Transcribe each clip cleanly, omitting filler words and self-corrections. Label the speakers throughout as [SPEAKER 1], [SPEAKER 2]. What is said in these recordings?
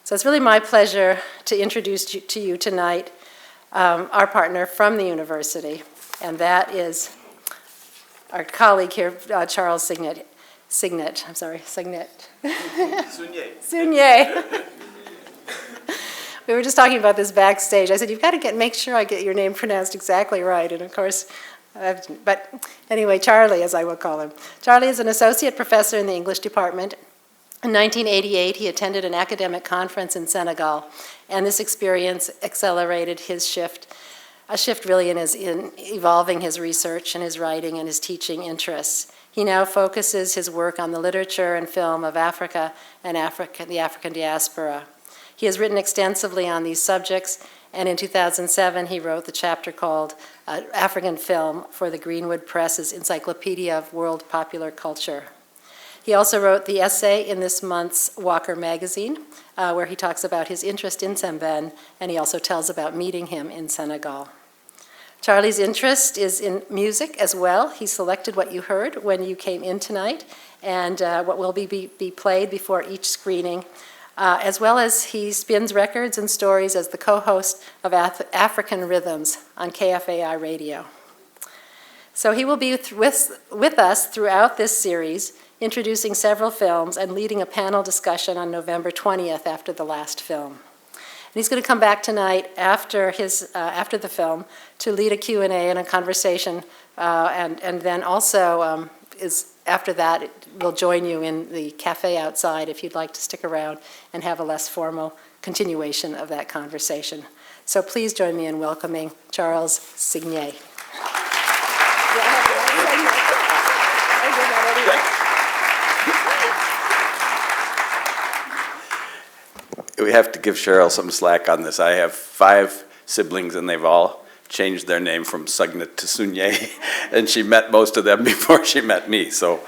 [SPEAKER 1] So it's really my pleasure to introduce to you tonight our partner from the university, and that is our colleague here, Charles Sugnet. Sugnet. Sugnet. We were just talking about this backstage. I said, you've got to make sure I get your name pronounced exactly right. And of course, but anyway, Charlie, as I will call him. Charlie is an associate professor in the English department. In 1988, he attended an academic conference in Senegal, and this experience accelerated his shift, a shift really in evolving his research and his writing and his teaching interests. He now focuses his work on the literature and film of Africa and the African diaspora. He has written extensively on these subjects, and in 2007 he wrote the chapter called African Film for the Greenwood Press's Encyclopedia of World Popular Culture. He also wrote the essay in this month's Walker magazine, where he talks about his interest in Sembene, and he also tells about meeting him in Senegal. Charlie's interest is in music as well. He selected what you heard when you came in tonight, and what will be played before each screening, as well as he spins records and stories as the co-host of African Rhythms on KFAI Radio. So he will be with us throughout this series, introducing several films and leading a panel discussion on November 20th after the last film. And he's going to come back tonight after the film to lead a Q&A and a conversation, and then also after that we'll join you in the cafe outside if you'd like to stick around and have a less formal continuation of that conversation. So please join me in welcoming Charles Sugnet.
[SPEAKER 2] We have to give Cheryl some slack on this. I have 5 siblings, and they've all changed their name from Sugnet to Sugnet, and she met most of them before she met me, so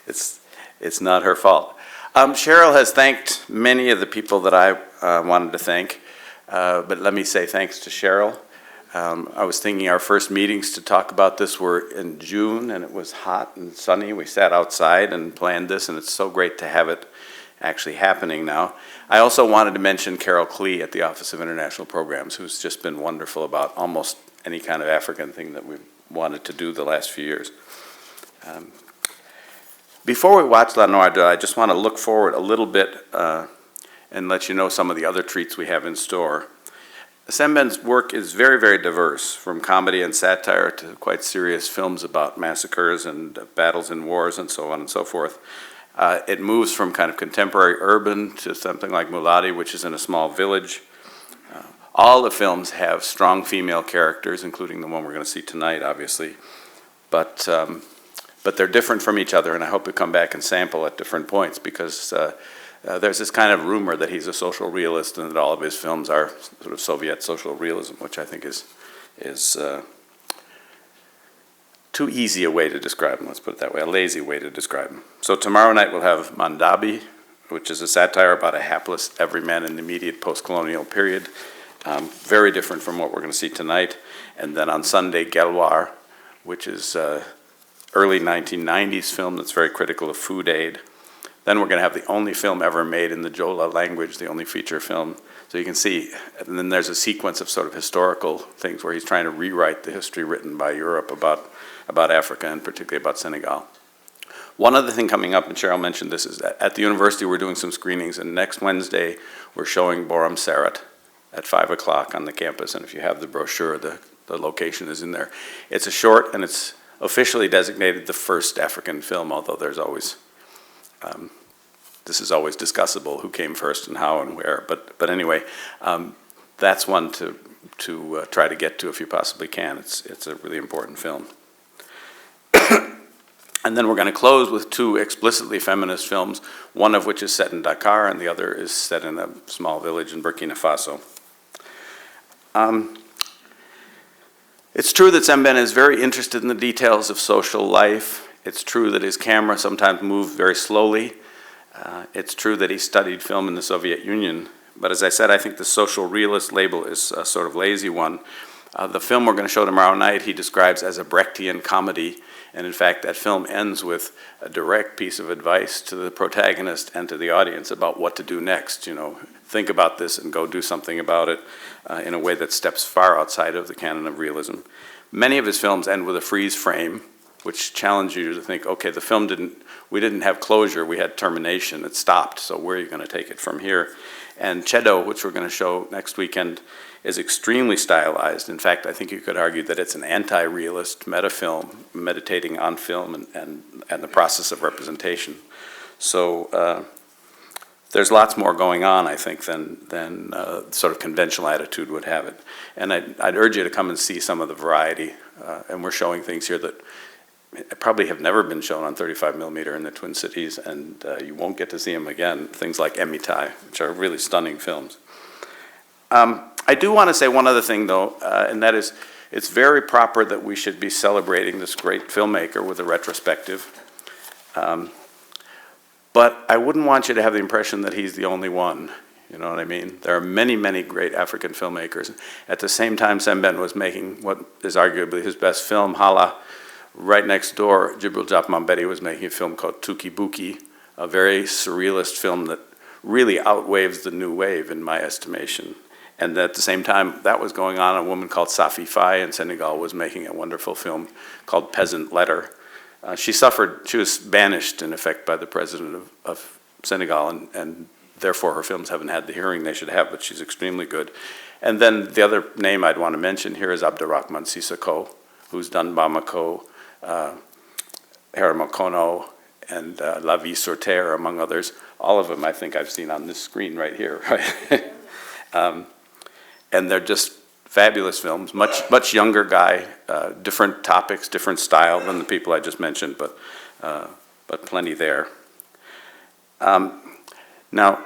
[SPEAKER 2] it's not her fault. Cheryl has thanked many of the people that I wanted to thank, but let me say thanks to Cheryl. I was thinking our first meetings to talk about this were in June, and it was hot and sunny. We sat outside and planned this, and it's so great to have it actually happening now. I also wanted to mention Carol Klee at the Office of International Programs, who's just been wonderful about almost any kind of African thing that we've wanted to do the last few years. Before we watch La Noire, I just want to look forward a little bit and let you know some of the other treats we have in store. Sembene's work is very, very diverse, from comedy and satire to quite serious films about massacres and battles and wars and so on and so forth. It moves from kind of contemporary urban to something like Muladi, which is in a small village. All the films have strong female characters, including the one we're going to see tonight, obviously. But they're different from each other, and I hope you come back and sample at different points, because there's this kind of rumor that he's a social realist and that all of his films are sort of Soviet social realism, which I think is too easy a way to describe him, let's put it that way, a lazy way to describe him. So tomorrow night we'll have Mandabi, which is a satire about a hapless everyman in the immediate post-colonial period, very different from what we're going to see tonight. And then on Sunday, Gelwar, which is early 1990s film that's very critical of food aid. Then we're going to have the only film ever made in the Jola language, the only feature film. So you can see, and then there's a sequence of sort of historical things where he's trying to rewrite the history written by Europe about Africa, and particularly about Senegal. One other thing coming up, and Cheryl mentioned this, is that at the university we're doing some screenings, and next Wednesday we're showing Boram Sarat at 5 o'clock on the campus, and if you have the brochure, the location is in there. It's a short, and it's officially designated the first African film, although there's always, this is always discussable, who came first and how and where, but anyway, that's one to try to get to if you possibly can. It's a really important film. And then we're going to close with 2 explicitly feminist films, one of which is set in Dakar and the other is set in a small village in Burkina Faso. It's true that Sembene is very interested in the details of social life. It's true that his camera sometimes moved very slowly. It's true that he studied film in the Soviet Union. But as I said, I think the social realist label is a sort of lazy one. The film we're going to show tomorrow night he describes as a Brechtian comedy, And in fact, that film ends with a direct piece of advice to the protagonist and to the audience about what to do next. You know, think about this and go do something about it in a way that steps far outside of the canon of realism. Many of his films end with a freeze frame, which challenge you to think, okay, the film we didn't have closure, we had termination, it stopped, so where are you going to take it from here? And Cedo, which we're going to show next weekend, is extremely stylized. In fact, I think you could argue that it's an anti-realist meta-film, meditating on film and the process of representation. So there's lots more going on, I think, than sort of conventional attitude would have it. And I'd urge you to come and see some of the variety. And we're showing things here that probably have never been shown on 35 millimeter in the Twin Cities, and you won't get to see them again. Things like Emitai, which are really stunning films. I do want to say one other thing, though, and that is it's very proper that we should be celebrating this great filmmaker with a retrospective. But I wouldn't want you to have the impression that he's the only one. You know what I mean? There are many, many great African filmmakers. At the same time, Sembene was making what is arguably his best film, Hala. Right next door, Jibril Diop-Mambéty was making a film called Tuki Buki, a very surrealist film that really outwaves the new wave, in my estimation. And at the same time that was going on, a woman called Safi Faye in Senegal was making a wonderful film called Peasant Letter. She was banished, in effect, by the president of Senegal, and therefore her films haven't had the hearing they should have, but she's extremely good. And then the other name I'd want to mention here is Abderrahmane Sissoko, who's done Bamako, Haramokono, and La Vie sur Terre, among others. All of them I think I've seen on this screen right here. Right? And they're just fabulous films, much younger guy, different topics, different style than the people I just mentioned, but plenty there. Now,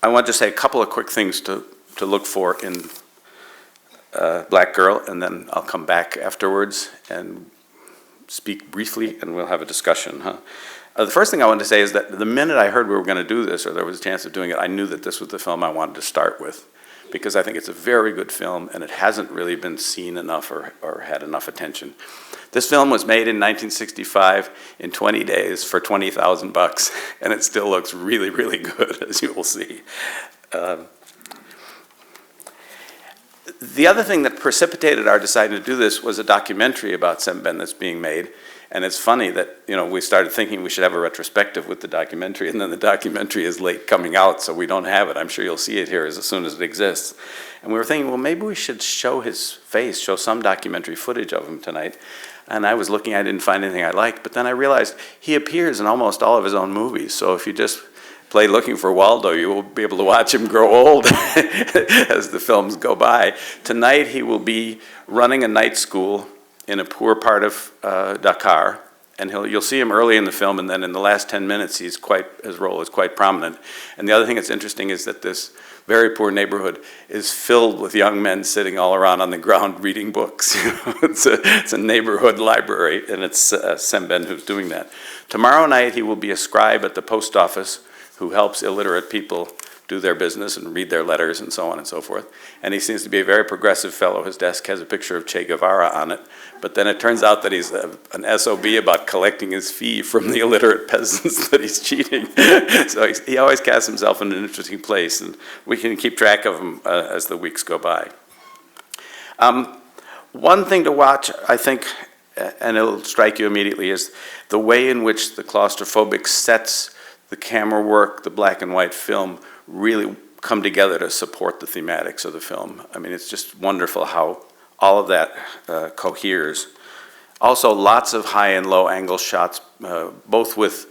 [SPEAKER 2] I want to say a couple of quick things to look for in Black Girl, and then I'll come back afterwards and speak briefly, and we'll have a discussion. The first thing I wanted to say is that the minute I heard we were going to do this, or there was a chance of doing it, I knew that this was the film I wanted to start with, because I think it's a very good film, and it hasn't really been seen enough or had enough attention. This film was made in 1965 in 20 days for $20,000, and it still looks really, really good, as you will see. The other thing that precipitated our deciding to do this was a documentary about Sembene that's being made. And it's funny that, you know, we started thinking we should have a retrospective with the documentary, and then the documentary is late coming out, so we don't have it. I'm sure you'll see it here as soon as it exists. And we were thinking, well, maybe we should show his face, show some documentary footage of him tonight. And I was looking, I didn't find anything I liked, but then I realized he appears in almost all of his own movies. So if you just play Looking for Waldo, you will be able to watch him grow old as the films go by. Tonight he will be running a night school in a poor part of Dakar, and you'll see him early in the film, and then in the last 10 minutes his role is quite prominent. And the other thing that's interesting is that this very poor neighborhood is filled with young men sitting all around on the ground reading books. It's a neighborhood library, and it's Sembene who's doing that. Tomorrow night he will be a scribe at the post office who helps illiterate people do their business and read their letters and so on and so forth. And he seems to be a very progressive fellow. His desk has a picture of Che Guevara on it. But then it turns out that he's an SOB about collecting his fee from the illiterate peasants that he's cheating. So he always casts himself in an interesting place, and we can keep track of him as the weeks go by. One thing to watch, I think, and it'll strike you immediately, is the way in which the claustrophobic sets, the camera work, the black and white film really come together to support the thematics of the film. I mean, it's just wonderful how all of that coheres. Also, lots of high and low angle shots, both with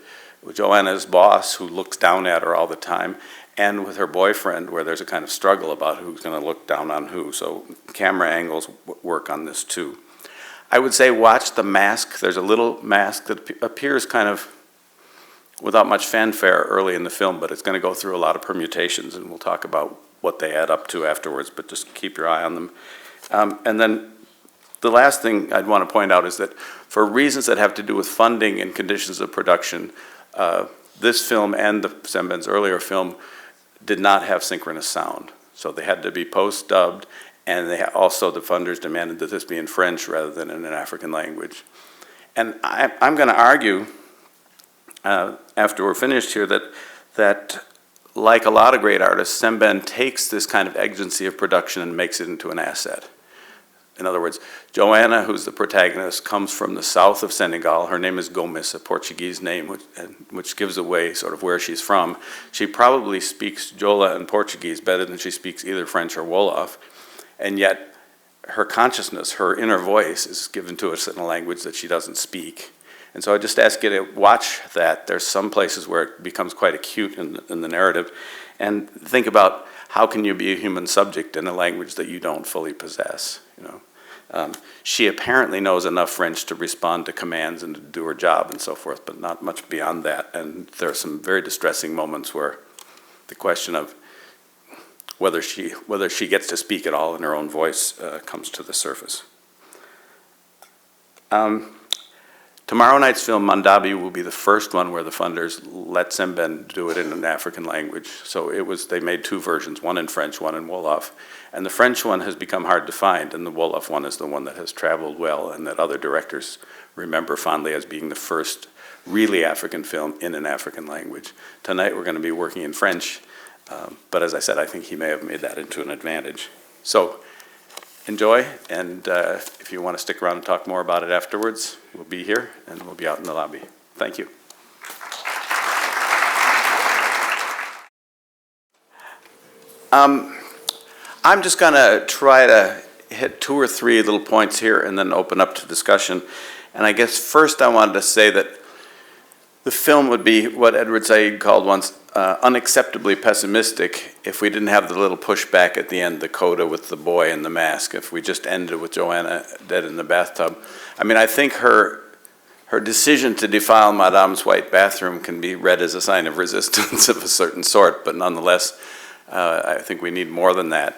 [SPEAKER 2] Joanna's boss, who looks down at her all the time, and with her boyfriend, where there's a kind of struggle about who's going to look down on who. So camera angles work on this too. I would say watch the mask. There's a little mask that appears kind of without much fanfare early in the film, but it's going to go through a lot of permutations, and we'll talk about what they add up to afterwards, but just keep your eye on them. And then the last thing I'd want to point out is that for reasons that have to do with funding and conditions of production, this film and Sembene's earlier film did not have synchronous sound. So they had to be post-dubbed, And also the funders demanded that this be in French rather than in an African language. And I'm going to argue, after we're finished here, that like a lot of great artists, Sembene takes this kind of exigency of production and makes it into an asset. In other words, Joanna, who's the protagonist, comes from the south of Senegal. Her name is Gomes, a Portuguese name, which gives away sort of where she's from. She probably speaks Jola and Portuguese better than she speaks either French or Wolof, and yet her consciousness, her inner voice, is given to us in a language that she doesn't speak. And so I just ask you to watch that. There's some places where it becomes quite acute in the narrative, and think about how can you be a human subject in a language that you don't fully possess, you know? She apparently knows enough French to respond to commands and to do her job and so forth, but not much beyond that. And there are some very distressing moments where the question of whether she gets to speak at all in her own voice comes to the surface. Tomorrow night's film, Mandabi, will be the first one where the funders let Sembene do it in an African language. So they made two versions, one in French, one in Wolof. And the French one has become hard to find, and the Wolof one is the one that has traveled well and that other directors remember fondly as being the first really African film in an African language. Tonight we're going to be working in French, but as I said, I think he may have made that into an advantage. So enjoy, and if you want to stick around and talk more about it afterwards, we'll be here and we'll be out in the lobby. Thank you. I'm just going to try to hit 2 or 3 little points here and then open up to discussion. And I guess first I wanted to say that the film would be what Edward Said called once unacceptably pessimistic if we didn't have the little pushback at the end, the coda with the boy and the mask, if we just ended with Joanna dead in the bathtub. I mean, I think her decision to defile Madame's white bathroom can be read as a sign of resistance of a certain sort, but nonetheless, I think we need more than that.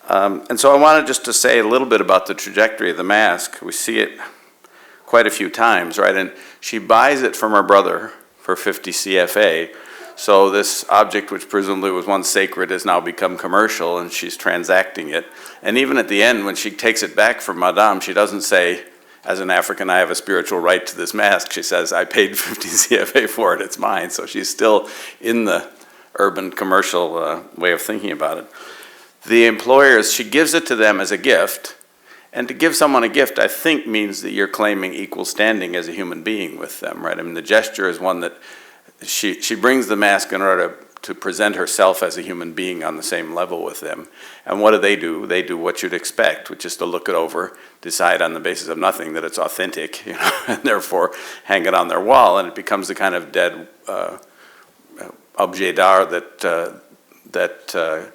[SPEAKER 2] And so I wanted just to say a little bit about the trajectory of the mask. We see it quite a few times, right? And she buys it from her brother for 50 CFA. So this object, which presumably was once sacred, has now become commercial, and she's transacting it. And even at the end, when she takes it back from Madame, she doesn't say, as an African, I have a spiritual right to this mask. She says, I paid 50 CFA for it, it's mine. So she's still in the urban commercial way of thinking about it. The employers, she gives it to them as a gift. And to give someone a gift, I think, means that you're claiming equal standing as a human being with them, right? I mean, the gesture is one that she brings the mask in order to present herself as a human being on the same level with them. And what do? They do what you'd expect, which is to look it over, decide on the basis of nothing that it's authentic, you know, and therefore hang it on their wall, and it becomes the kind of dead objet d'art that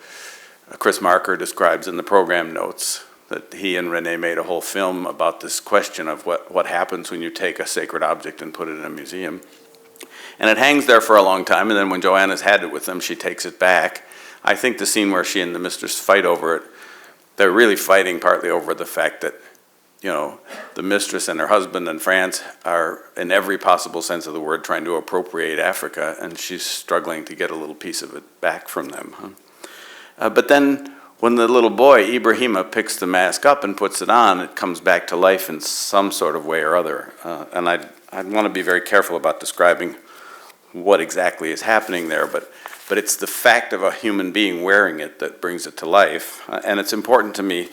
[SPEAKER 2] Chris Marker describes in the program notes, that he and Renee made a whole film about this question of what happens when you take a sacred object and put it in a museum. And it hangs there for a long time, and then when Joanna's had it with them, she takes it back. I think the scene where she and the mistress fight over it, they're really fighting partly over the fact that, you know, the mistress and her husband in France are, in every possible sense of the word, trying to appropriate Africa, and she's struggling to get a little piece of it back from them. But then when the little boy, Ibrahima, picks the mask up and puts it on, it comes back to life in some sort of way or other. And I'd want to be very careful about describing what exactly is happening there, but it's the fact of a human being wearing it that brings it to life. And it's important to me,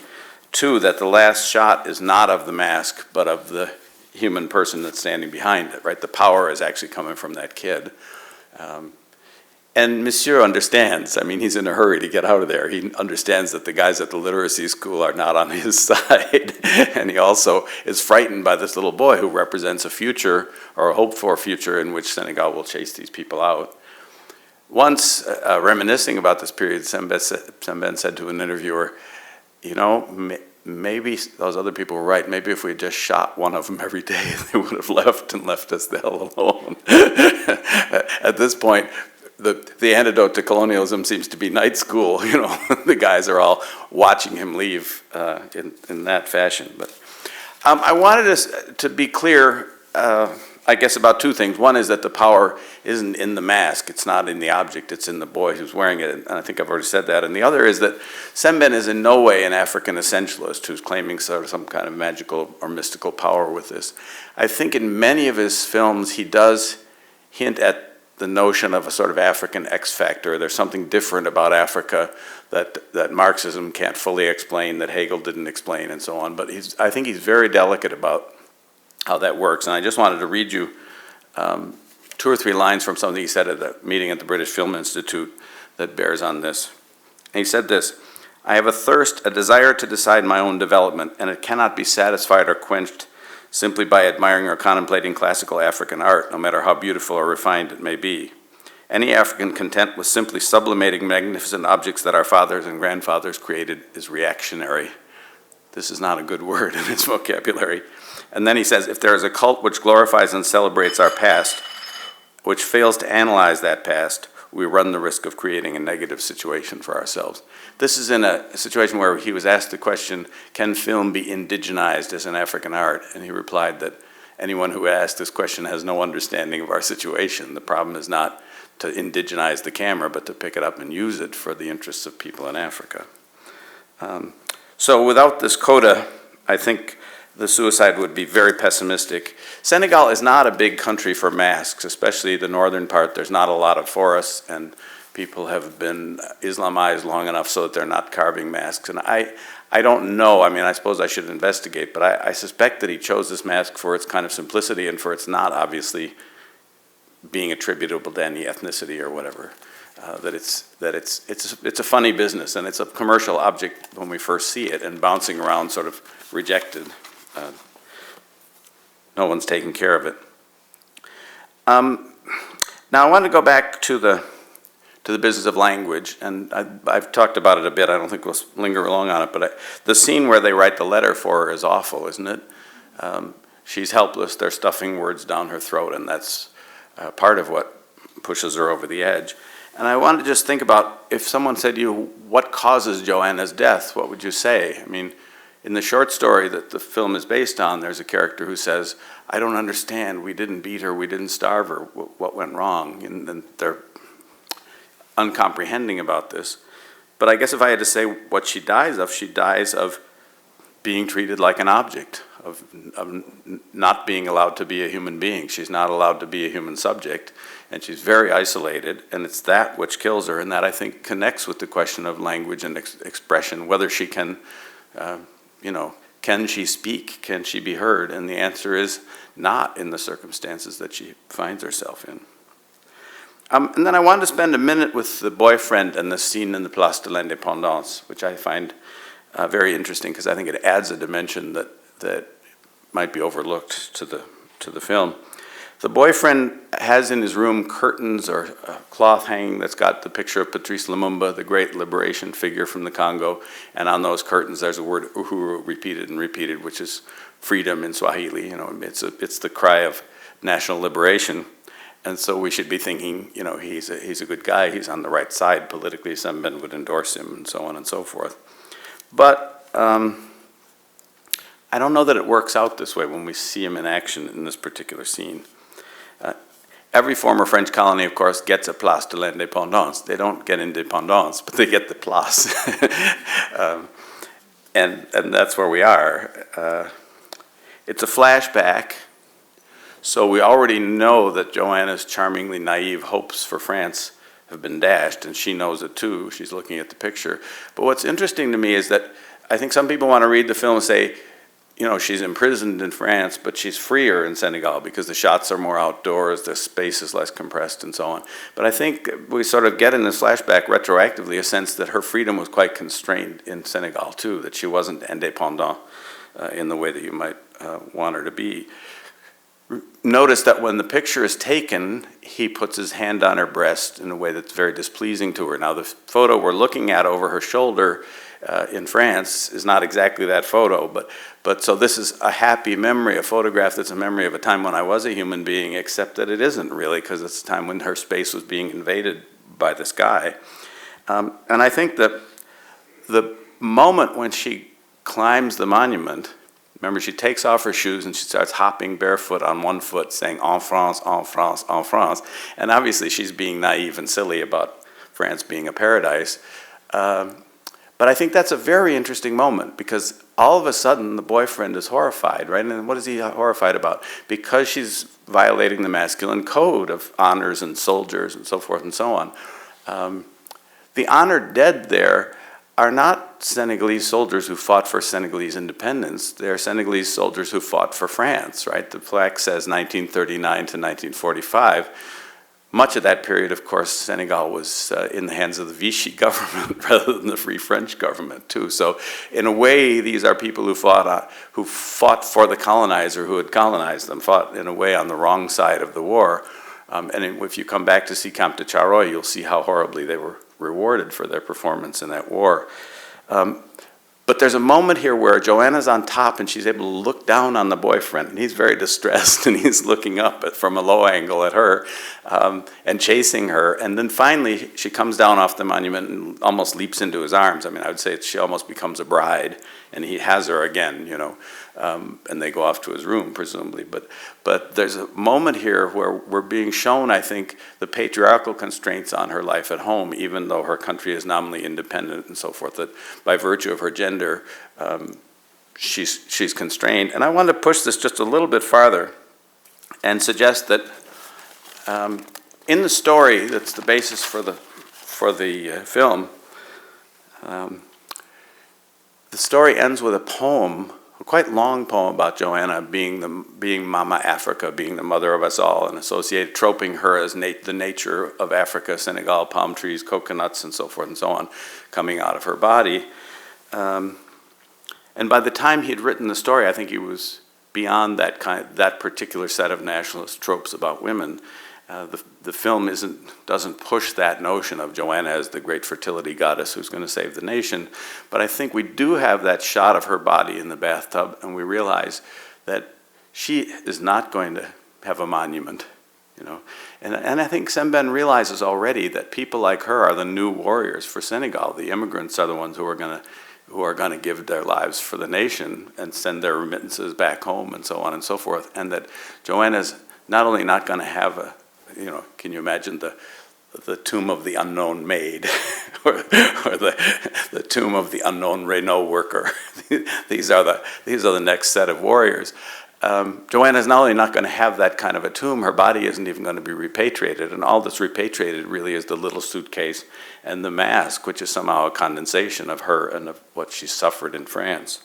[SPEAKER 2] too, that the last shot is not of the mask, but of the human person that's standing behind it, right? The power is actually coming from that kid. And Monsieur understands. I mean, he's in a hurry to get out of there. He understands that the guys at the literacy school are not on his side. And he also is frightened by this little boy who represents a future, or a hoped-for future, in which Senegal will chase these people out. Once, reminiscing about this period, Sembene said to an interviewer, you know, maybe those other people were right. Maybe if we had just shot one of them every day, they would have left and left us the hell alone. At this point, the antidote to colonialism seems to be night school. You know, the guys are all watching him leave in that fashion. But I wanted us to be clear. I guess, about two things. One is that the power isn't in the mask. It's not in the object. It's in the boy who's wearing it. And I think I've already said that. And the other is that Sembene is in no way an African essentialist who's claiming sort of some kind of magical or mystical power with this. I think in many of his films he does hint at the notion of a sort of African X factor. There's something different about Africa that Marxism can't fully explain, that Hegel didn't explain, and so on. But I think he's very delicate about how that works. And I just wanted to read you 2 or 3 lines from something he said at a meeting at the British Film Institute that bears on this. And he said this: "I have a thirst, a desire to decide my own development, and it cannot be satisfied or quenched simply by admiring or contemplating classical African art, no matter how beautiful or refined it may be. Any African content with simply sublimating magnificent objects that our fathers and grandfathers created is reactionary." This is not a good word in its vocabulary. And then he says, "If there is a cult which glorifies and celebrates our past, which fails to analyze that past, we run the risk of creating a negative situation for ourselves." This is in a situation where he was asked the question, can film be indigenized as an African art? And he replied that anyone who asked this question has no understanding of our situation. The problem is not to indigenize the camera, but to pick it up and use it for the interests of people in Africa. So without this coda, I think the suicide would be very pessimistic. Senegal is not a big country for masks, especially the northern part. There's not a lot of forests, and people have been Islamized long enough so that they're not carving masks. And I don't know, I mean, I suppose I should investigate, but I suspect that he chose this mask for its kind of simplicity and for its not obviously being attributable to any ethnicity or whatever. It's a funny business, and it's a commercial object when we first see it, and bouncing around sort of rejected. No one's taking care of it. Now I want to go back to the business of language, and I've talked about it a bit. I don't think we'll linger long on it, but the scene where they write the letter for her is awful, isn't it? She's helpless. They're stuffing words down her throat, and that's part of what pushes her over the edge. And I wanted to just think about, if someone said to you, what causes Joanna's death, what would you say? I mean, in the short story that the film is based on, there's a character who says, "I don't understand, we didn't beat her, we didn't starve her, what went wrong?" And they're uncomprehending about this. But I guess if I had to say what she dies of being treated like an object, of not being allowed to be a human being. She's not allowed to be a human subject, and she's very isolated, and it's that which kills her, and that I think connects with the question of language and expression, whether she can, can she speak, can she be heard? And the answer is not in the circumstances that she finds herself in. And then I wanted to spend a minute with the boyfriend and the scene in the Place de l'Indépendance, which I find very interesting because I think it adds a dimension that might be overlooked to the film. The boyfriend has in his room curtains or a cloth hanging that's got the picture of Patrice Lumumba, the great liberation figure from the Congo, and on those curtains there's a word uhuru repeated and repeated, which is freedom in Swahili. It's the cry of national liberation. And so we should be thinking, he's a good guy, he's on the right side politically, Sembene would endorse him, and so on and so forth. But I don't know that it works out this way when we see him in action in this particular scene. Every former French colony, of course, gets a Place de l'Indépendance. They don't get indépendance, but they get the place. And that's where we are. It's a flashback. So we already know that Joanna's charmingly naive hopes for France have been dashed, and she knows it too. She's looking at the picture. But what's interesting to me is that I think some people want to read the film and say, she's imprisoned in France, but she's freer in Senegal because the shots are more outdoors, the space is less compressed, and so on. But I think we sort of get in this flashback retroactively a sense that her freedom was quite constrained in Senegal too, that she wasn't indépendant in the way that you might want her to be. Notice that when the picture is taken, he puts his hand on her breast in a way that's very displeasing to her. Now, the photo we're looking at over her shoulder in France is not exactly that photo, but so this is a happy memory, a photograph that's a memory of a time when I was a human being, except that it isn't really, because it's a time when her space was being invaded by this guy. And I think that the moment when she climbs the monument, Remember, she takes off her shoes and she starts hopping barefoot on one foot, saying, en France, en France, en France. And obviously she's being naive and silly about France being a paradise. But I think that's a very interesting moment, because all of a sudden the boyfriend is horrified, right? And what is he horrified about? Because she's violating the masculine code of honors and soldiers and so forth and so on. The honored dead there are not Senegalese soldiers who fought for Senegalese independence. They're Senegalese soldiers who fought for France, right? The plaque says 1939 to 1945. Much of that period, of course, Senegal was in the hands of the Vichy government rather than the Free French government, too. So in a way, these are people who fought for the colonizer who had colonized them, fought in a way on the wrong side of the war. And if you come back to see Camp de Charoy, you'll see how horribly they were rewarded for their performance in that war. But there's a moment here where Joanna's on top and she's able to look down on the boyfriend, and he's very distressed and he's looking up from a low angle at her and chasing her. And then finally she comes down off the monument and almost leaps into his arms. I mean, I would say she almost becomes a bride, and he has her again, you know, and they go off to his room, presumably. But there's a moment here where we're being shown, I think, the patriarchal constraints on her life at home, even though her country is nominally independent and so forth, that by virtue of her gender, she's constrained. And I want to push this just a little bit farther and suggest that in the story that's the basis for the film, the story ends with a poem, a quite long poem about Joanna being Mama Africa, being the mother of us all, and troping her as the nature of Africa, Senegal, palm trees, coconuts, and so forth and so on, coming out of her body. And by the time he had written the story, I think he was beyond that particular set of nationalist tropes about women. The film doesn't push that notion of Joanna as the great fertility goddess who's going to save the nation, but I think we do have that shot of her body in the bathtub, and we realize that she is not going to have a monument, you know. And I think Sembene realizes already that people like her are the new warriors for Senegal. The immigrants are the ones who are going to give their lives for the nation and send their remittances back home and so on and so forth, and that Joanna's not only not going to have can you imagine the tomb of the unknown maid or the tomb of the unknown Renault worker? These are the next set of warriors. Joanna's not only not going to have that kind of a tomb, her body isn't even going to be repatriated, and all that's repatriated really is the little suitcase and the mask, which is somehow a condensation of her and of what she suffered in France.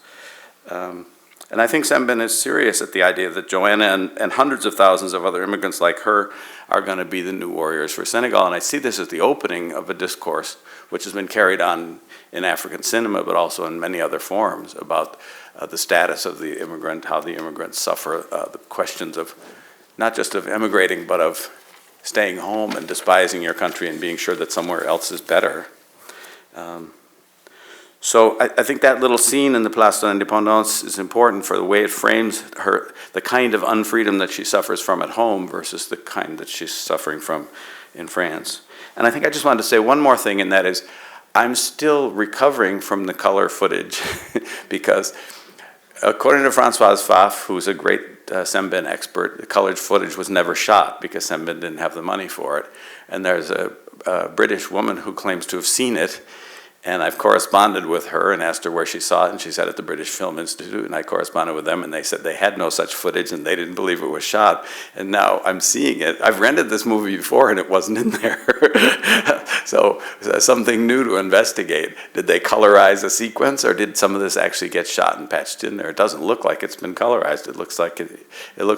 [SPEAKER 2] And I think Sembene is serious at the idea that Joanna and hundreds of thousands of other immigrants like her are going to be the new warriors for Senegal. And I see this as the opening of a discourse which has been carried on in African cinema, but also in many other forms, about the status of the immigrant, how the immigrants suffer, the questions of not just of immigrating, but of staying home and despising your country and being sure that somewhere else is better. So I think that little scene in the Place de l'Indépendance is important for the way it frames the kind of unfreedom that she suffers from at home versus the kind that she's suffering from in France. And I think I just wanted to say one more thing, and that is I'm still recovering from the color footage because according to Françoise Pfaff, who's a great Sembene expert, the colored footage was never shot because Sembene didn't have the money for it. And there's a British woman who claims to have seen it, and I've corresponded with her and asked her where she saw it, and she said at the British Film Institute, and I corresponded with them, and they said they had no such footage and they didn't believe it was shot. And now I'm seeing it. I've rented this movie before and it wasn't in there. So something new to investigate. Did they colorize a sequence, or did some of this actually get shot and patched in there? It doesn't look like it's been colorized. It looks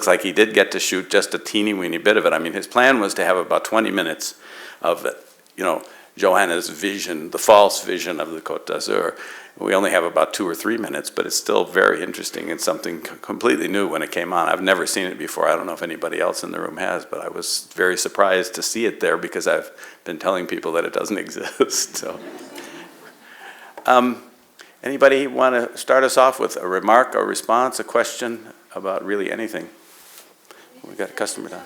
[SPEAKER 2] like he did get to shoot just a teeny weeny bit of it. I mean, his plan was to have about 20 minutes of, Joanna's vision, the false vision of the Côte d'Azur. We only have about 2 or 3 minutes, but it's still very interesting and something completely new when it came on. I've never seen it before. I don't know if anybody else in the room has, but I was very surprised to see it there because I've been telling people that it doesn't exist. So, anybody want to start us off with a remark, a response, a question about really anything? We got a customer down.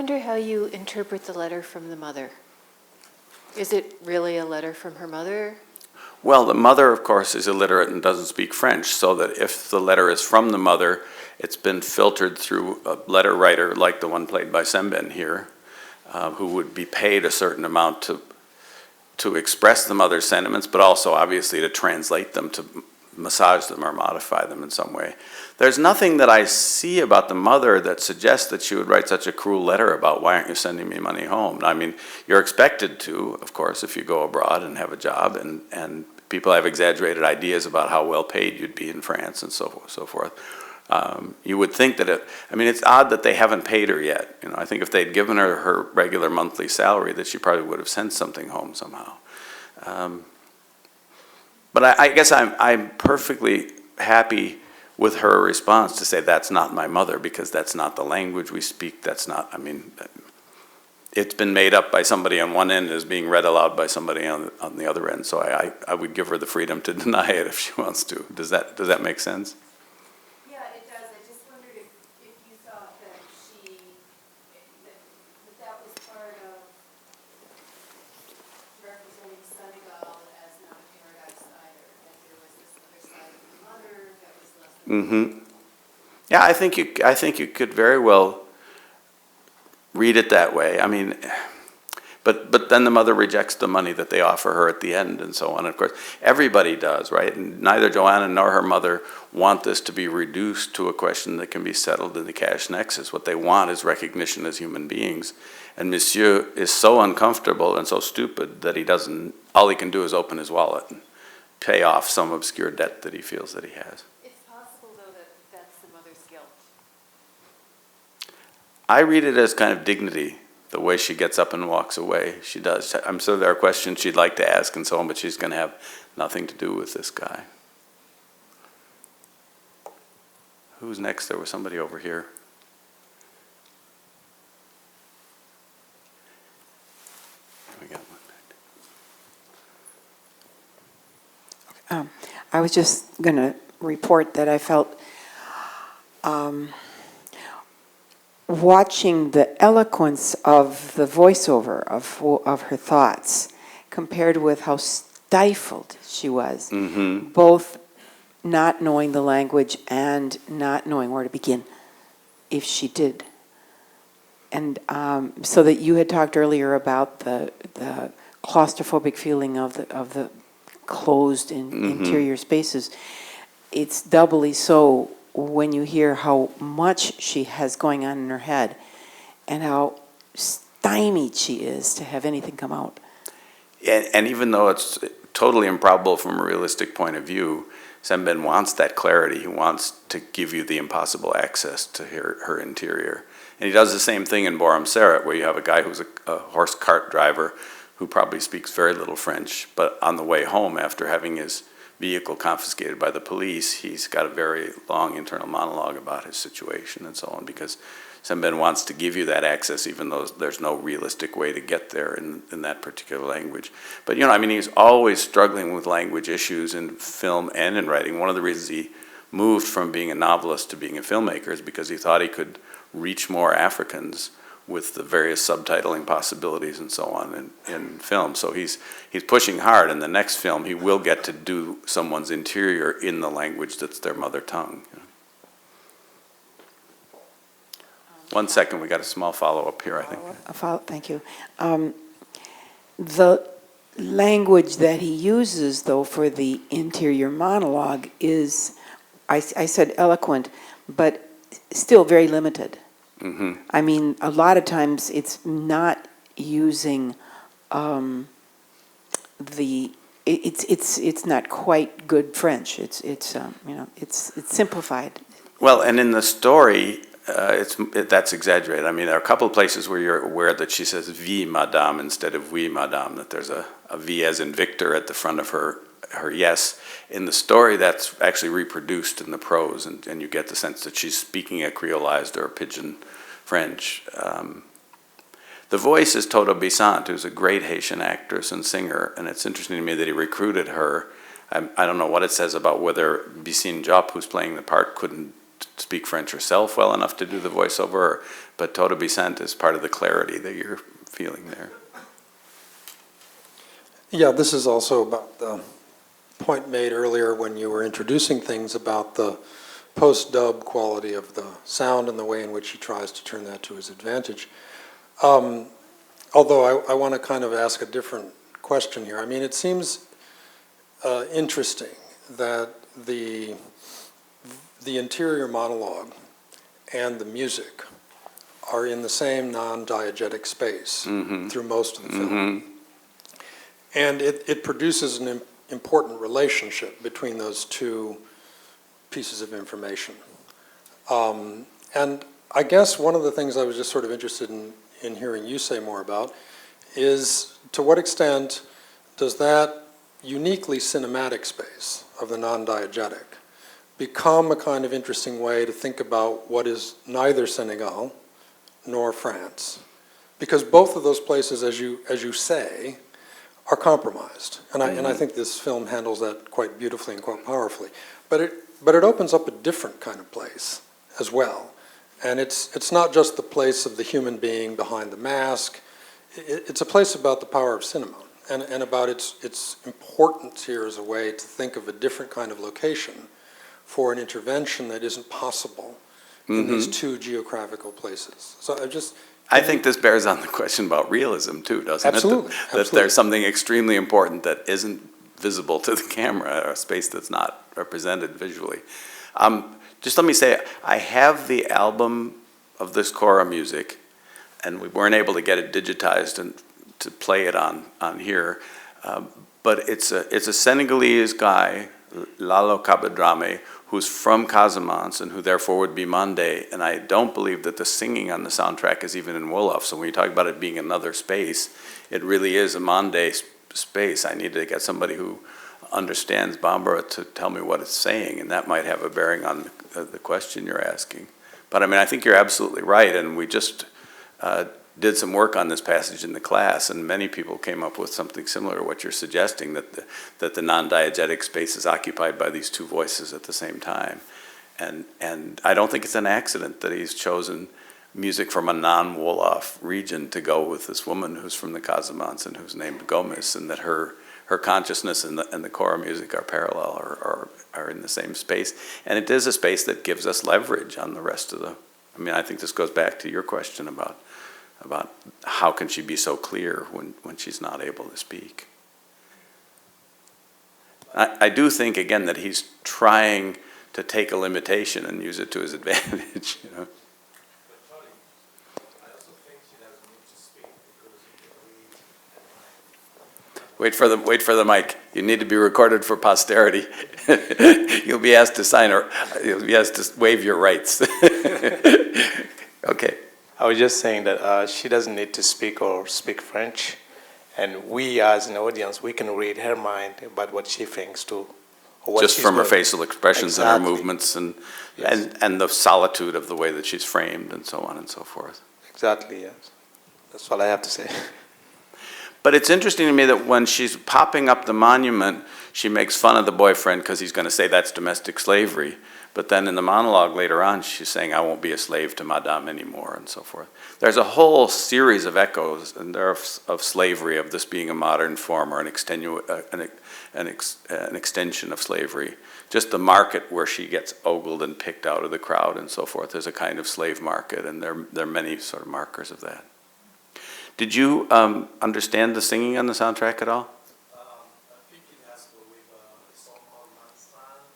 [SPEAKER 3] wonder how you interpret the letter from the mother. Is it really a letter from her mother?
[SPEAKER 2] Well, the mother, of course, is illiterate and doesn't speak French, so that if the letter is from the mother, it's been filtered through a letter writer like the one played by Sembene here, who would be paid a certain amount to express the mother's sentiments, but also obviously to translate them, to massage them or modify them in some way. There's nothing that I see about the mother that suggests that she would write such a cruel letter about, why aren't you sending me money home? I mean, you're expected to, of course, if you go abroad and have a job, and people have exaggerated ideas about how well paid you'd be in France and so forth. You would think that it's odd that they haven't paid her yet. You know, I think if they'd given her her regular monthly salary, that she probably would have sent something home somehow. But I guess I'm perfectly happy with her response to say that's not my mother, because that's not the language we speak. That's not, it's been made up by somebody on one end and is being read aloud by somebody on the other end. So I would give her the freedom to deny it if she wants to. Does that make sense?
[SPEAKER 4] Yeah, it does. I just wondered if you thought that that was part of representing Senegal as not a paradise either, that there was this other side of the mother that was less than.
[SPEAKER 2] Mm-hmm. Yeah, I think you could very well read it that way. But then the mother rejects the money that they offer her at the end and so on. And of course, everybody does, right? And neither Joanna nor her mother want this to be reduced to a question that can be settled in the cash nexus. What they want is recognition as human beings. And Monsieur is so uncomfortable and so stupid that all he can do is open his wallet and pay off some obscure debt that he feels that he has.
[SPEAKER 3] It's possible, though, that that's the mother's guilt.
[SPEAKER 2] I read it as kind of dignity, the way she gets up and walks away. She does. I'm sure there are questions she'd like to ask and so on, but she's going to have nothing to do with this guy. Who's next? There was somebody over here. We got one.
[SPEAKER 5] I was just going to report that I felt watching the eloquence of the voiceover of her thoughts compared with how stifled she was, both not knowing the language and not knowing where to begin, if she did. And so that you had talked earlier about the claustrophobic feeling of the closed interior spaces. It's doubly so when you hear how much she has going on in her head and how stymied she is to have anything come out.
[SPEAKER 2] And even though it's totally improbable from a realistic point of view, Sembene wants that clarity. He wants to give you the impossible access to her interior. And he does the same thing in Borum Seret, where you have a guy who's a horse cart driver who probably speaks very little French, but on the way home after having his vehicle confiscated by the police, he's got a very long internal monologue about his situation and so on, because Sembene wants to give you that access even though there's no realistic way to get there in that particular language. But he's always struggling with language issues in film and in writing. One of the reasons he moved from being a novelist to being a filmmaker is because he thought he could reach more Africans with the various subtitling possibilities and so on in film. So he's pushing hard. In the next film, he will get to do someone's interior in the language that's their mother tongue. 1 second, we got a small follow-up here, I think.
[SPEAKER 5] Thank you. The language that he uses, though, for the interior monologue is, I said eloquent, but still very limited.
[SPEAKER 2] Mm-hmm.
[SPEAKER 5] A lot of times it's not using it's not quite good French. It's simplified.
[SPEAKER 2] Well, and in the story, that's exaggerated. There are a couple of places where you're aware that she says "vie, madame" instead of "oui, madame." That there's a "vie" as in Victor at the front of her yes. In the story, that's actually reproduced in the prose, and you get the sense that she's speaking a creolized or a pidgin French. The voice is Toto Bissant, who's a great Haitian actress and singer, and it's interesting to me that he recruited her. I don't know what it says about whether Bissine Diop, who's playing the part, couldn't speak French herself well enough to do the voiceover, but Toto Vicente is part of the clarity that you're feeling there.
[SPEAKER 6] Yeah, this is also about the point made earlier when you were introducing things about the post-dub quality of the sound and the way in which he tries to turn that to his advantage. Although I want to kind of ask a different question here. I mean, it seems interesting that the interior monologue and the music are in the same non-diegetic space through most of the film. And it produces an important relationship between those two pieces of information. And I guess one of the things I was just sort of interested in hearing you say more about is, to what extent does that uniquely cinematic space of the non-diegetic become a kind of interesting way to think about what is neither Senegal nor France? Because both of those places, as you say, are compromised. And I think this film handles that quite beautifully and quite powerfully. But it opens up a different kind of place as well. And it's not just the place of the human being behind the mask. It's a place about the power of cinema and about its importance here as a way to think of a different kind of location for an intervention that isn't possible in these two geographical places. So
[SPEAKER 2] I think this bears on the question about realism too, doesn't
[SPEAKER 6] Absolutely,
[SPEAKER 2] it? That
[SPEAKER 6] absolutely.
[SPEAKER 2] there's something extremely important that isn't visible to the camera, or a space that's not represented visually. Just let me say, I have the album of this Cora music, and we weren't able to get it digitized and to play it on here. But it's a Senegalese guy, Lalo Cabadrame, who's from Casamance and who therefore would be Mande. And I don't believe that the singing on the soundtrack is even in Wolof. So when you talk about it being another space, it really is a Mande space. I need to get somebody who understands Bambara to tell me what it's saying, and that might have a bearing on the question you're asking. But I mean, I think you're absolutely right, and we just did some work on this passage in the class, and many people came up with something similar to what you're suggesting, that the non-diegetic space is occupied by these two voices at the same time. And I don't think it's an accident that he's chosen music from a non-Wolof region to go with this woman who's from the Casamance and who's named Gomez, and that her consciousness and the Cora music are parallel, or are in the same space. And it is a space that gives us leverage on the rest of I mean, I think this goes back to your question about how can she be so clear when she's not able to speak. I do think, again, that he's trying to take a limitation and use it to his advantage, you know. Wait for the mic. You need to be recorded for posterity. You'll be asked to sign, or you'll be asked to waive your rights. Okay.
[SPEAKER 7] I was just saying that she doesn't need to speak French, and we as an audience, we can read her mind about what she thinks too. Or what
[SPEAKER 2] Just
[SPEAKER 7] she's
[SPEAKER 2] from her
[SPEAKER 7] going-
[SPEAKER 2] facial expressions and
[SPEAKER 7] Exactly.
[SPEAKER 2] her movements and
[SPEAKER 7] Yes.
[SPEAKER 2] and the solitude of the way that she's framed and so on and so forth.
[SPEAKER 7] Exactly, yes. That's all I have to say.
[SPEAKER 2] But it's interesting to me that when she's popping up the monument, she makes fun of the boyfriend because he's going to say that's domestic slavery. But then in the monologue later on, she's saying, I won't be a slave to Madame anymore, and so forth. There's a whole series of echoes and there of slavery, of this being a modern form or an extension of slavery. Just the market where she gets ogled and picked out of the crowd and so forth. There's a kind of slave market, and there are many sort of markers of that. Did you understand the singing on the soundtrack at all?
[SPEAKER 8] I think it has to do with some Hoberman song,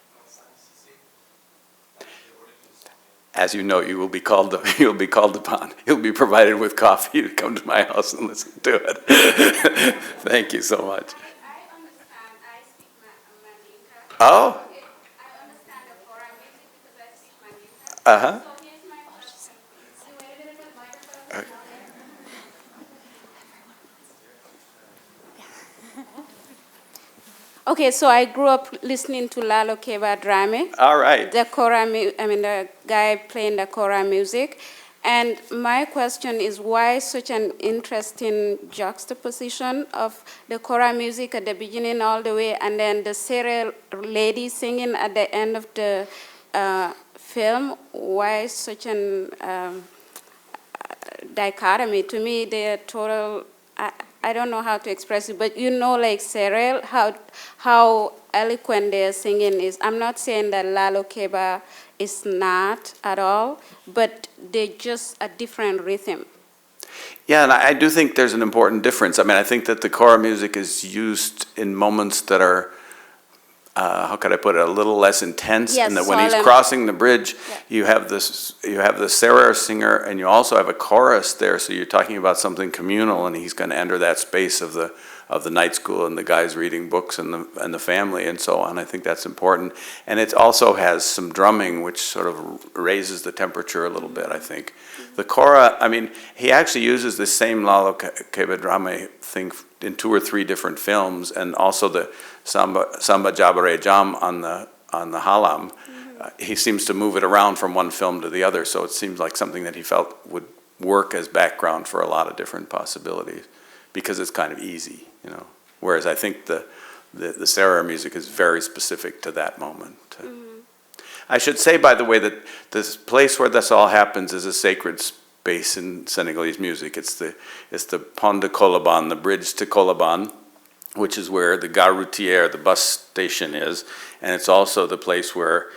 [SPEAKER 2] As you know, you will be called upon. You'll be provided with coffee to come to my house and listen to it. Thank you so much.
[SPEAKER 4] I understand. I speak Mandinka.
[SPEAKER 2] Oh.
[SPEAKER 4] I understand the Cora music because I speak Mandinka.
[SPEAKER 2] Uh-huh.
[SPEAKER 4] So here's my question. You wait a minute with microphone. Okay, so I grew up listening to Lalo Keba Drame.
[SPEAKER 2] All right.
[SPEAKER 4] The guy playing the Cora music. And my question is, why such an interesting juxtaposition of the Cora music at the beginning all the way, and then the serial lady singing at the end of the film, why such an dichotomy? To me, they are total. I don't know how to express it, but like Serel, how eloquent their singing is. I'm not saying that Lalo Keba is not at all, but they're just a different rhythm.
[SPEAKER 2] Yeah, and I do think there's an important difference. I mean, I think that the kora music is used in moments that are, how could I put it, a little less intense.
[SPEAKER 4] Yes,
[SPEAKER 2] and that when he's
[SPEAKER 4] solemn.
[SPEAKER 2] crossing the bridge,
[SPEAKER 4] Yeah.
[SPEAKER 2] you have the serer singer, and you also have a chorus there. So you're talking about something communal, and he's going to enter that space of the night school and the guys reading books and the family and so on. I think that's important, and it also has some drumming, which sort of raises the temperature a little bit. I think the kora. I mean, he actually uses the same Lalo Keba drame thing in 2 or 3 different films, and also the Samba Jabare Jam on the Halam. He seems to move it around from one film to the other, so it seems like something that he felt would work as background for a lot of different possibilities, because it's kind of easy, Whereas I think the Sarah music is very specific to that moment. I should say, by the way, that this place where this all happens is a sacred space in Senegalese music. It's the Pont de Colobane, the bridge to Colobane, which is where the Gare Routière, the bus station, is, and it's also the place where,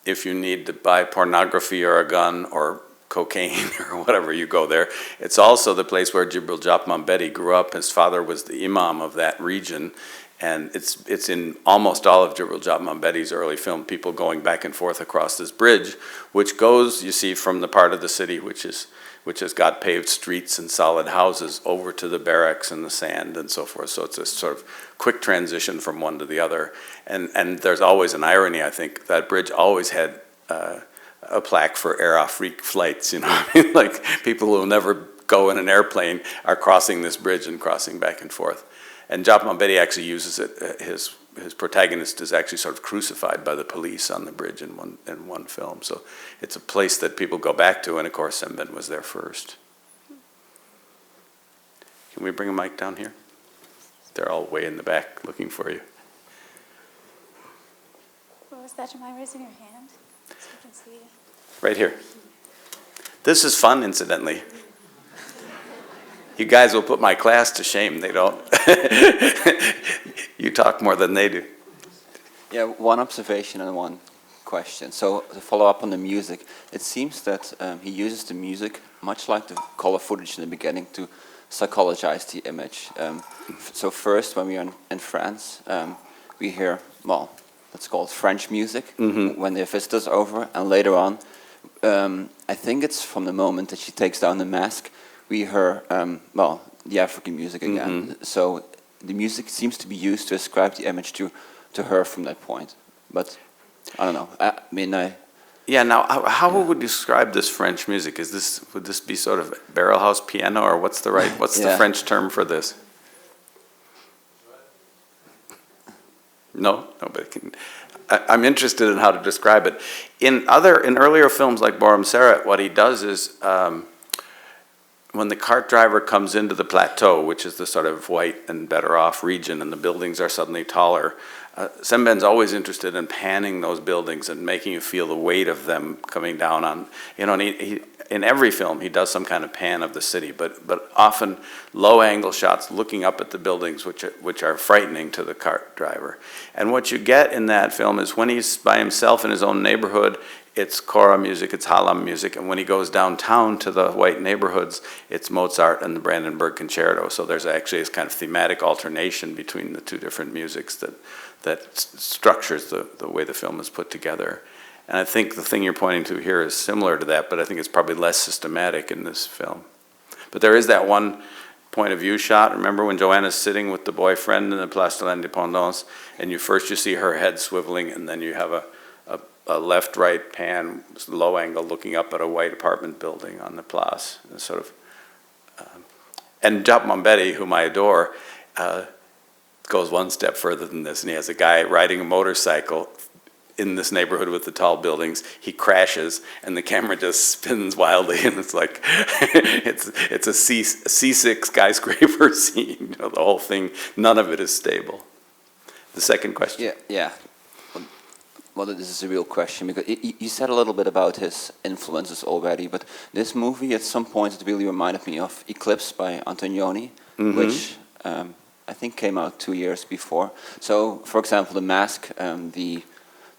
[SPEAKER 2] if you need to buy pornography or a gun or cocaine or whatever, you go there. It's also the place where Jibril Diop Mambedi grew up. His father was the imam of that region, and it's in almost all of Jibril Diop Mambedi's early film, people going back and forth across this bridge, which goes, you see, from the part of the city which has got paved streets and solid houses over to the barracks and the sand and so forth. So it's a sort of quick transition from one to the other. And there's always an irony, I think. That bridge always had a plaque for Air Afrique flights, I mean, like people who will never go in an airplane are crossing this bridge and crossing back and forth. And Diop Mambedi actually uses it, his protagonist is actually sort of crucified by the police on the bridge in one film. So it's a place that people go back to, and of course Sembene was there first. Can we bring a mic down here? They're all way in the back looking for you.
[SPEAKER 9] What was that? Do you mind raising your hand so you can see?
[SPEAKER 2] Right here. This is fun, incidentally. You guys will put my class to shame. They don't. You talk more than they do.
[SPEAKER 10] Yeah, one observation and one question. So to follow up on the music, it seems that he uses the music much like the color footage in the beginning to psychologize the image. So first, when we are in France, we hear, well, let's call it French music when the visitor's over, and later on, I think it's from the moment that she takes down the mask, we hear, well, the African music again. So the music seems to be used to ascribe the image to her from that point. But I don't know. I mean,
[SPEAKER 2] Yeah. Now, how would we describe this French music? Would this be sort of barrel house piano, or what's the French term for this? No, nobody can. I'm interested in how to describe it. In earlier films like Borom Seret, what he does is, when the cart driver comes into the plateau, which is the sort of white and better off region, and the buildings are suddenly taller, Sembene's always interested in panning those buildings and making you feel the weight of them coming down on, and he in every film he does some kind of pan of the city, but often low angle shots looking up at the buildings, which are frightening to the cart driver. And what you get in that film is when he's by himself in his own neighborhood, it's kora music, it's halam music, and when he goes downtown to the white neighborhoods, it's Mozart and the Brandenburg Concerto. So there's actually this kind of thematic alternation between the two different musics that structures the way the film is put together. And I think the thing you're pointing to here is similar to that, but I think it's probably less systematic in this film. But there is that one point of view shot. Remember when Joanna's sitting with the boyfriend in the Place de l'Indépendance, and you see her head swiveling, and then you have a left-right pan, low angle, looking up at a white apartment building on the Place. And sort of, and Diop Mambedi, whom I adore, goes one step further than this, and he has a guy riding a motorcycle in this neighborhood with the tall buildings. He crashes, and the camera just spins wildly, and it's like it's a C6 skyscraper scene. The whole thing, none of it is stable. The second question.
[SPEAKER 10] yeah. whether this is a real question, because you said a little bit about his influences already, but this movie at some point it really reminded me of Eclipse by Antonioni, which I think came out 2 years before. So, for example, The Mask, the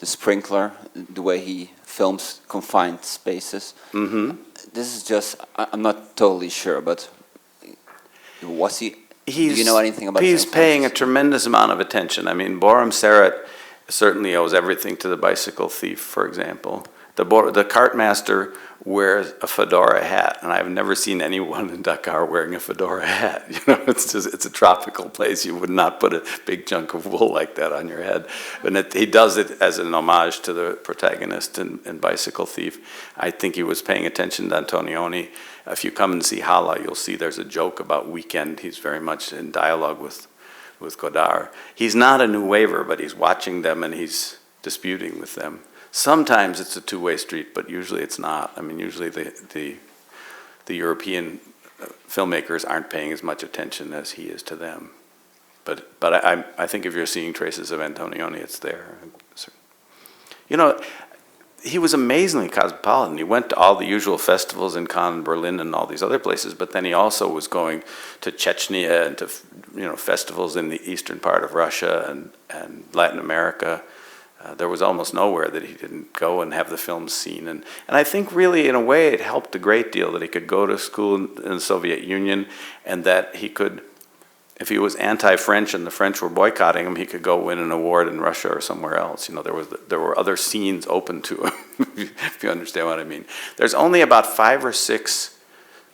[SPEAKER 10] sprinkler, the way he films confined spaces. This is just, I'm not totally sure, but was he, do you know anything about his
[SPEAKER 2] He's paying a
[SPEAKER 10] influences?
[SPEAKER 2] tremendous amount of attention. I mean, Borum Seret certainly owes everything to The Bicycle Thief, for example. The cart master wears a fedora hat, and I've never seen anyone in Dakar wearing a fedora hat. You know, it's a tropical place. You would not put a big chunk of wool like that on your head. And he does it as an homage to the protagonist in Bicycle Thief. I think he was paying attention to Antonioni. If you come and see Hala, you'll see there's a joke about Weekend. He's very much in dialogue with Godard. He's not a new waver, but he's watching them and he's disputing with them. Sometimes it's a two-way street, but usually it's not. I mean, usually the European filmmakers aren't paying as much attention as he is to them. But I think if you're seeing traces of Antonioni, it's there. You know, he was amazingly cosmopolitan. He went to all the usual festivals in Cannes, Berlin, and all these other places, but then he also was going to Chechnya and to, you know, festivals in the eastern part of Russia and Latin America. There was almost nowhere that he didn't go and have the films seen. And I think really, in a way, it helped a great deal that he could go to school in the Soviet Union and that he could, if he was anti-French and the French were boycotting him, he could go win an award in Russia or somewhere else. You know, there were other scenes open to him, if you understand what I mean. There's only about 5 or 6,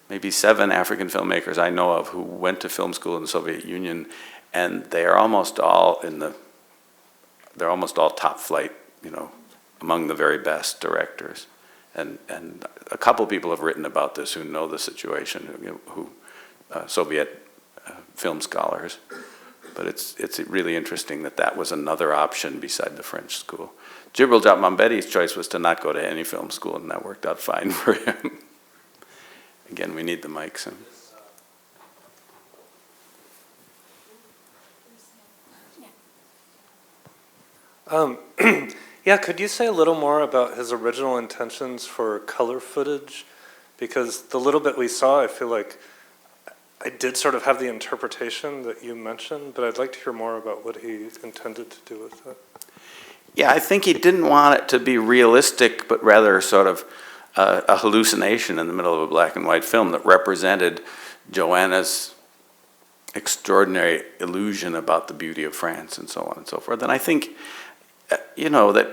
[SPEAKER 2] maybe 7 African filmmakers I know of who went to film school in the Soviet Union, and they are almost all they're almost all top flight, you know, among the very best directors. And a couple people have written about this who know the situation, Soviet film scholars. But it's really interesting that was another option beside the French school. Djibril Jatmambetti's choice was to not go to any film school, and that worked out fine for him. Again, we need the mics.
[SPEAKER 8] Yeah, could you say a little more about his original intentions for color footage? Because the little bit we saw, I feel like I did sort of have the interpretation that you mentioned, but I'd like to hear more about what he intended to do with it.
[SPEAKER 2] Yeah, I think he didn't want it to be realistic, but rather sort of a hallucination in the middle of a black and white film that represented Joanna's extraordinary illusion about the beauty of France and so on and so forth. And I think, you know, that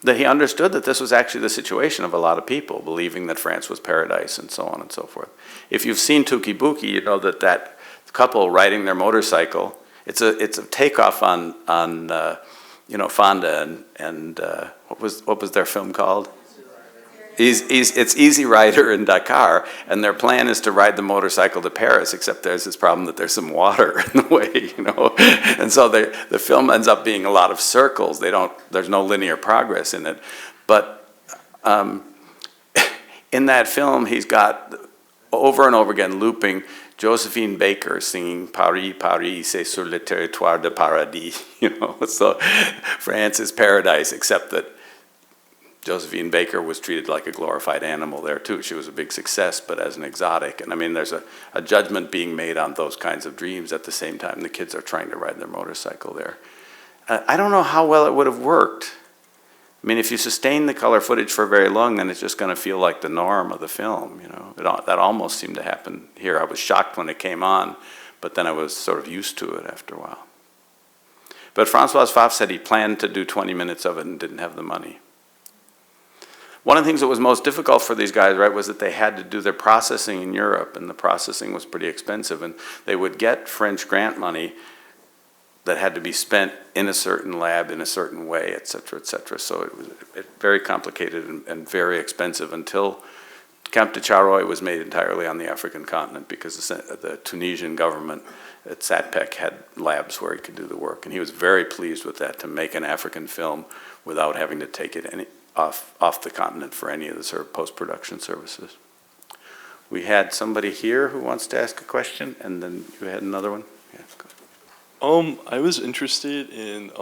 [SPEAKER 2] he understood that this was actually the situation of a lot of people, believing that France was paradise and so on and so forth. If you've seen Tuki Buki, you know that couple riding their motorcycle, it's a takeoff on you know, Fonda and what was their film called? It's Easy Rider in Dakar, and their plan is to ride the motorcycle to Paris, except there's this problem that there's some water in the way, you know, and so the film ends up being a lot of circles. There's no linear progress in it, but in that film, he's got over and over again looping Josephine Baker singing "Paris, Paris, c'est sur le territoire de paradis," you know, so France is paradise, except that Josephine Baker was treated like a glorified animal there too. She was a big success, but as an exotic. And I mean, there's a judgment being made on those kinds of dreams at the same time the kids are trying to ride their motorcycle there. I don't know how well it would have worked. I mean, if you sustain the color footage for very long, then it's just going to feel like the norm of the film, you know. That almost seemed to happen here. I was shocked when it came on, but then I was sort of used to it after a while. But François Pfaff said he planned to do 20 minutes of it and didn't have the money. One of the things that was most difficult for these guys, right, was that they had to do their processing in Europe, and the processing was pretty expensive, and they would get French grant money that had to be spent in a certain lab in a certain way, et cetera, et cetera. So it was very complicated and very expensive until Camp de Charoy was made entirely on the African continent because the Tunisian government at SATPEC had labs where he could do the work, and he was very pleased with that, to make an African film without having to take it off the continent for any of the sort of post-production services. We had somebody here who wants to ask a question, and then you had another one. Yeah, go ahead.
[SPEAKER 11] I was interested in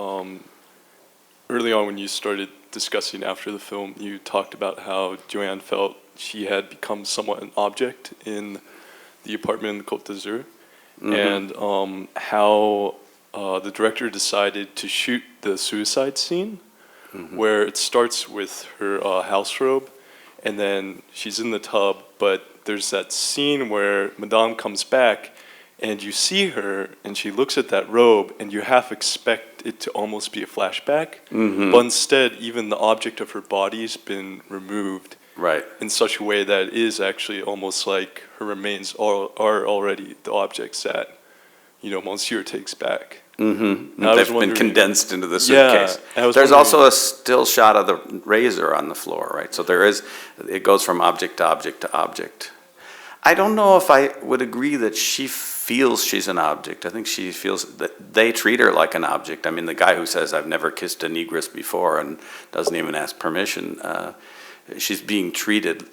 [SPEAKER 11] early on when you started discussing after the film, you talked about how Joanne felt she had become somewhat an object in the apartment in the Côte d'Azur, and how the director decided to shoot the suicide scene, where it starts with her house robe, and then she's in the tub, but there's that scene where Madame comes back, and you see her, and she looks at that robe, and you half expect it to almost be a flashback, but instead, even the object of her body's been removed in such a way that it is actually almost like her remains are already the objects that, Monsieur takes back.
[SPEAKER 2] They've been condensed into the suitcase.
[SPEAKER 11] Yeah,
[SPEAKER 2] there's also a still shot of the razor on the floor, right? So it goes from object to object to object. I don't know if I would agree that she feels she's an object. I think she feels that they treat her like an object. I mean, the guy who says, I've never kissed a negress before and doesn't even ask permission, she's being treated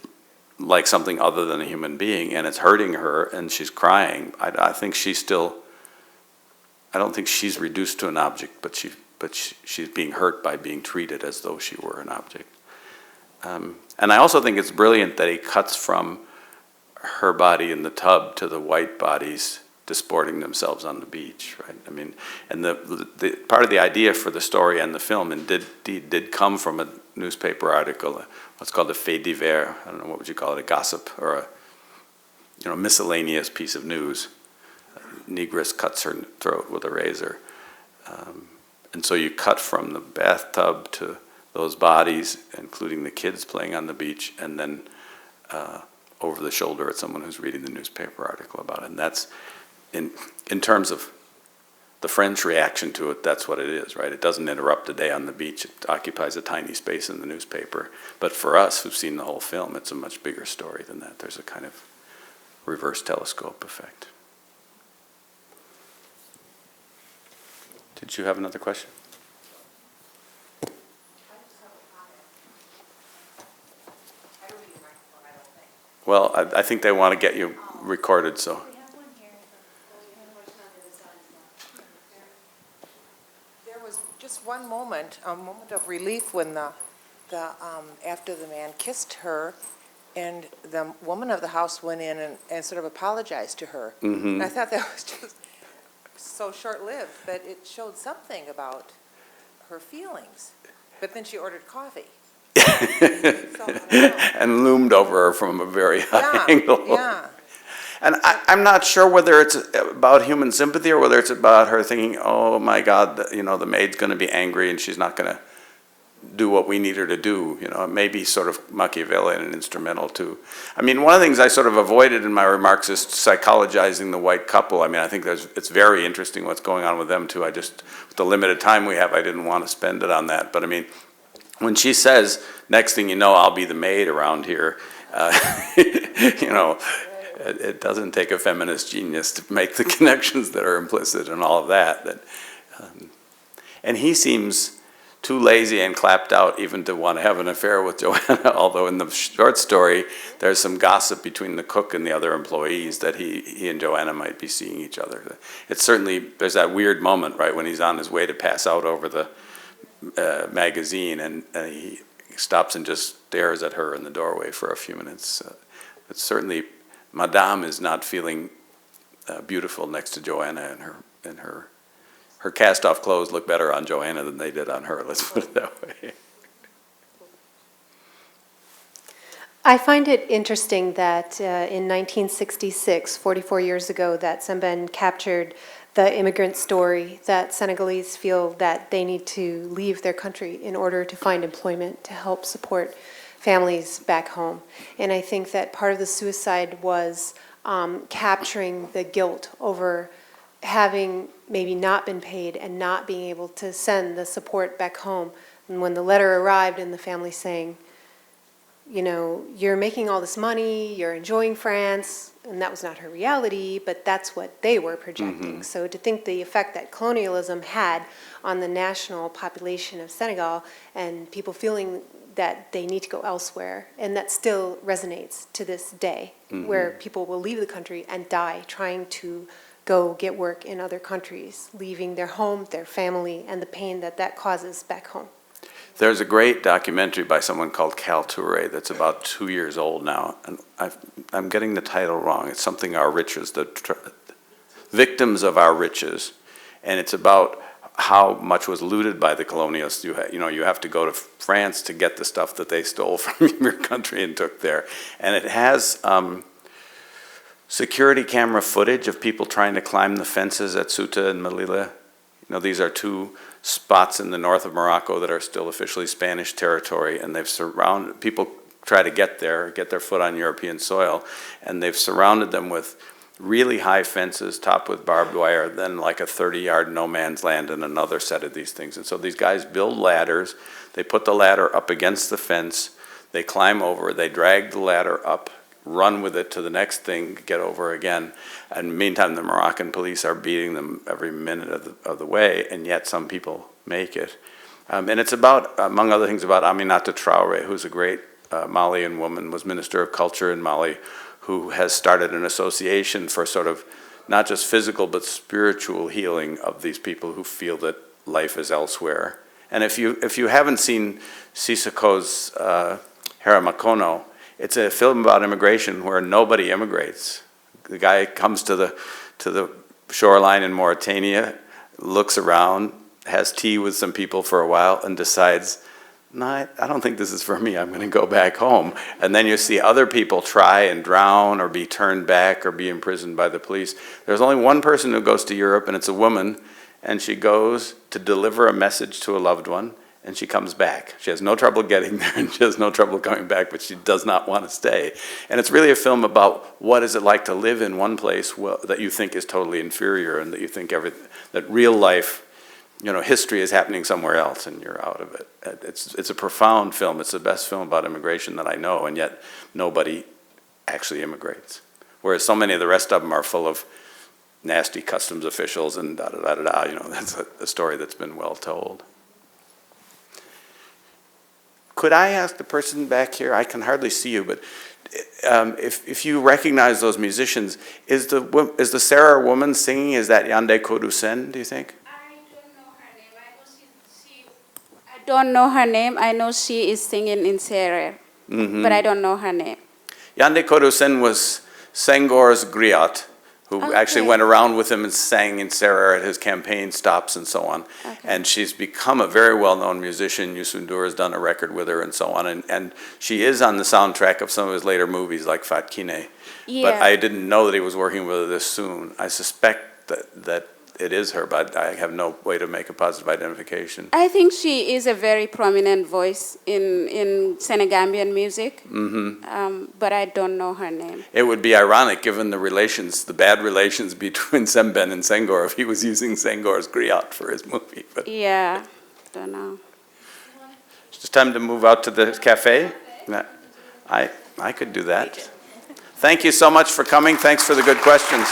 [SPEAKER 2] like something other than a human being, and it's hurting her, and she's crying. I think she's still, I don't think she's reduced to an object, but she's being hurt by being treated as though she were an object. And I also think it's brilliant that he cuts from her body in the tub to the white bodies disporting themselves on the beach, right? I mean, and the part of the idea for the story and the film did come from a newspaper article, what's called a fait divers. I don't know, what would you call it, a gossip or a miscellaneous piece of news. A negress cuts her throat with a razor. And so you cut from the bathtub to those bodies, including the kids playing on the beach, and then over the shoulder at someone who's reading the newspaper article about it. And that's, in terms of the French reaction to it, that's what it is, right? It doesn't interrupt a day on the beach. It occupies a tiny space in the newspaper. But for us who've seen the whole film, it's a much bigger story than that. There's a kind of reverse telescope effect. Did you have another question? Well, I think they want to get you recorded, so.
[SPEAKER 12] There was just one moment, a moment of relief when after the man kissed her, and the woman of the house went in and sort of apologized to her. And I thought that was just so short-lived, but it showed something about her feelings. But then she ordered coffee.
[SPEAKER 2] And loomed over her from a very high angle.
[SPEAKER 12] Yeah.
[SPEAKER 2] And I'm not sure whether it's about human sympathy or whether it's about her thinking, oh my God, the maid's going to be angry and she's not going to do what we need her to do. It may be sort of Machiavellian and instrumental too. I mean, one of the things I sort of avoided in my remarks is psychologizing the white couple. I mean, I think it's very interesting what's going on with them too. with the limited time we have, I didn't want to spend it on that. But I mean, when she says, next thing you know, I'll be the maid around here, it doesn't take a feminist genius to make the connections that are implicit and all of that. And he seems too lazy and clapped out even to want to have an affair with Joanna, although in the short story, there's some gossip between the cook and the other employees that he and Joanna might be seeing each other. It's certainly, there's that weird moment, right, when he's on his way to pass out over the magazine, and he stops and just stares at her in the doorway for a few minutes. But certainly, Madame is not feeling beautiful next to Joanna, and her cast-off clothes look better on Joanna than they did on her. Let's put it that way.
[SPEAKER 1] I find it interesting that in 1966, 44 years ago, that Sembene captured the immigrant story, that Senegalese feel that they need to leave their country in order to find employment to help support families back home. And I think that part of the suicide was capturing the guilt over having maybe not been paid and not being able to send the support back home. And when the letter arrived and the family saying, you're making all this money, you're enjoying France, and that was not her reality, but that's what they were projecting. So to think the effect that colonialism had on the national population of Senegal and people feeling that they need to go elsewhere, and that still resonates to this day, where people will leave the country and die trying to go get work in other countries, leaving their home, their family, and the pain that causes back home.
[SPEAKER 2] There's a great documentary by someone called Cal Toure that's about 2 years old now, and I'm getting the title wrong. It's something Our Riches, Victims of Our Riches, and it's about how much was looted by the colonialists. You have to go to France to get the stuff that they stole from your country and took there. And it has security camera footage of people trying to climb the fences at Ceuta and Melilla. These are two spots in the north of Morocco that are still officially Spanish territory, and they've surrounded, people try to get there, get their foot on European soil, and they've surrounded them with really high fences topped with barbed wire, then like a 30-yard no man's land and another set of these things. And so these guys build ladders, they put the ladder up against the fence, they climb over, they drag the ladder up, run with it to the next thing, get over again. And meantime, the Moroccan police are beating them every minute of the way, and yet some people make it. And it's about, among other things, about Aminata Traore, who's a great Malian woman, was Minister of Culture in Mali, who has started an association for sort of not just physical but spiritual healing of these people who feel that life is elsewhere. And if you haven't seen Sissoko's Haramakono, it's a film about immigration where nobody immigrates. The guy comes to the shoreline in Mauritania, looks around, has tea with some people for a while, and decides, no, I don't think this is for me, I'm going to go back home. And then you see other people try and drown or be turned back or be imprisoned by the police. There's only one person who goes to Europe, and it's a woman, and she goes to deliver a message to a loved one, and she comes back. She has no trouble getting there, and she has no trouble coming back, but she does not want to stay. And it's really a film about what is it like to live in one place that you think is totally inferior, and that you think that real life, history is happening somewhere else, and you're out of it. It's a profound film. It's the best film about immigration that I know, and yet nobody actually immigrates. Whereas so many of the rest of them are full of nasty customs officials and da-da-da-da-da. That's a story that's been well told. Could I ask the person back here, I can hardly see you, but if you recognize those musicians, is the Sarah woman singing, is that Yande Kodusen, do you think?
[SPEAKER 4] I don't know her name. I know she is singing in Serer, but I don't know her name.
[SPEAKER 2] Yande Kodusen was Senghor's griot, who actually went around with him and sang in Serer at his campaign stops and so on. Okay. And she's become a very well-known musician. Youssou N'Dour has done a record with her and so on. And she is on the soundtrack of some of his later movies like Fatkine. Yeah. But I didn't know that he was working with her this soon. I suspect that it is her, but I have no way to make a positive identification.
[SPEAKER 4] I think she is a very prominent voice in Senegambian music, but I don't know her name.
[SPEAKER 2] It would be ironic, given the bad relations between Sembene and Senghor, if he was using Senghor's griot for his movie. But
[SPEAKER 4] yeah, don't know.
[SPEAKER 2] It's just time to move out to the cafe. I could do that. Thank you so much for coming. Thanks for the good questions.